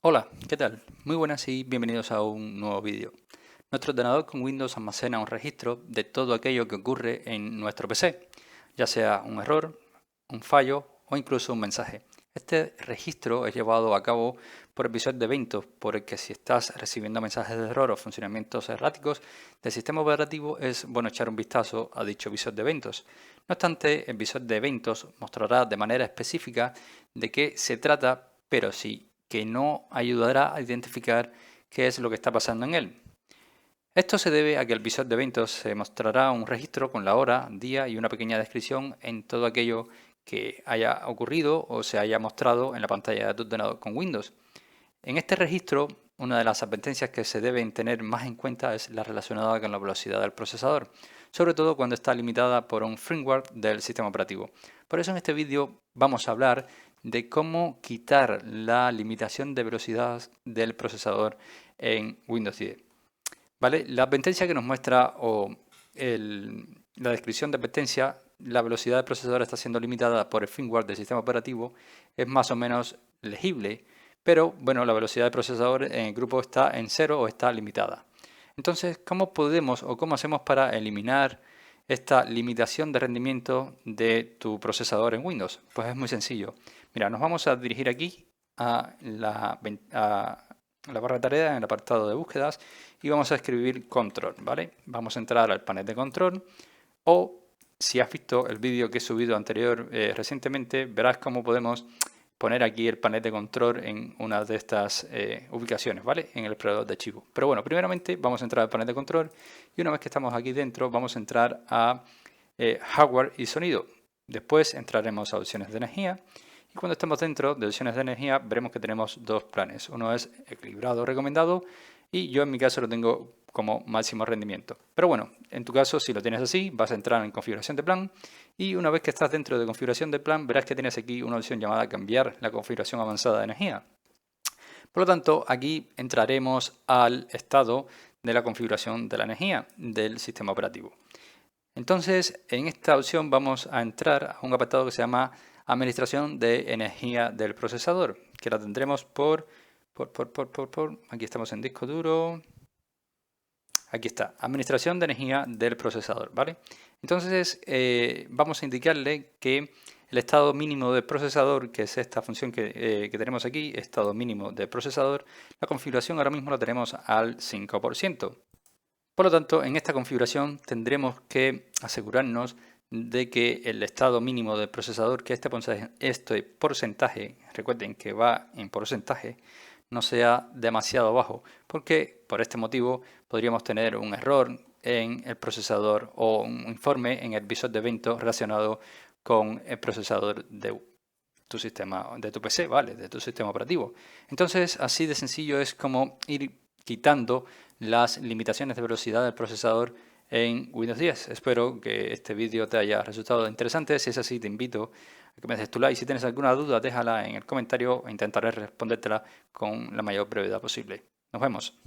Hola, ¿qué tal? Muy buenas y bienvenidos a un nuevo vídeo. Nuestro ordenador con Windows almacena un registro de todo aquello que ocurre en nuestro PC, ya sea un error, un fallo o incluso un mensaje. Este registro es llevado a cabo por el visor de eventos, por el que si estás recibiendo mensajes de error o funcionamientos erráticos del sistema operativo es bueno echar un vistazo a dicho visor de eventos. No obstante, el visor de eventos mostrará de manera específica de qué se trata, pero sí que no ayudará a identificar qué es lo que está pasando en él. Esto se debe a que el visor de eventos se mostrará un registro con la hora, día y una pequeña descripción en todo aquello que haya ocurrido o se haya mostrado en la pantalla de tu ordenador con Windows. En este registro, una de las advertencias que se deben tener más en cuenta es la relacionada con la velocidad del procesador, sobre todo cuando está limitada por un firmware del sistema operativo. Por eso en este vídeo vamos a hablar de cómo quitar la limitación de velocidad del procesador en Windows 10. ¿Vale? La advertencia que nos muestra la descripción de advertencia, la velocidad del procesador está siendo limitada por el firmware del sistema operativo, es más o menos legible, pero bueno, la velocidad del procesador en el grupo está en cero o está limitada. Entonces, ¿cómo podemos o cómo hacemos para eliminar esta limitación de rendimiento de tu procesador en Windows? Pues es muy sencillo. Mira, nos vamos a dirigir aquí a la barra de tareas en el apartado de búsquedas y vamos a escribir control, ¿vale? Vamos a entrar al panel de control o si has visto el vídeo que he subido anterior recientemente, verás cómo podemos poner aquí el panel de control en una de estas ubicaciones, ¿vale? En el explorador de archivos. Pero bueno, primeramente vamos a entrar al panel de control y una vez que estamos aquí dentro vamos a entrar a hardware y sonido. Después entraremos a opciones de energía y cuando estemos dentro de opciones de energía veremos que tenemos dos planes. Uno es equilibrado recomendado y yo en mi caso lo tengo como máximo rendimiento. Pero bueno, en tu caso si lo tienes así vas a entrar en configuración de plan y una vez que estás dentro de configuración de plan verás que tienes aquí una opción llamada cambiar la configuración avanzada de energía. Por lo tanto, aquí entraremos al estado de la configuración de la energía del sistema operativo. Entonces, en esta opción vamos a entrar a un apartado que se llama Administración de energía del procesador, que la tendremos aquí estamos en disco duro, aquí está, Administración de energía del procesador, ¿vale? Entonces, vamos a indicarle que el estado mínimo del procesador, que es esta función que tenemos aquí, estado mínimo del procesador, la configuración ahora mismo la tenemos al 5%. Por lo tanto, en esta configuración tendremos que asegurarnos de que el estado mínimo del procesador, que este porcentaje, recuerden que va en porcentaje, no sea demasiado bajo, porque por este motivo podríamos tener un error en el procesador o un informe en el visor de eventos relacionado con el procesador de tu sistema, de tu PC, ¿vale? De tu sistema operativo. Entonces, así de sencillo es como ir quitando las limitaciones de velocidad del procesador en Windows 10. Espero que este vídeo te haya resultado interesante. Si es así, te invito a que me dejes tu like. Si tienes alguna duda, déjala en el comentario e intentaré respondértela con la mayor brevedad posible. Nos vemos.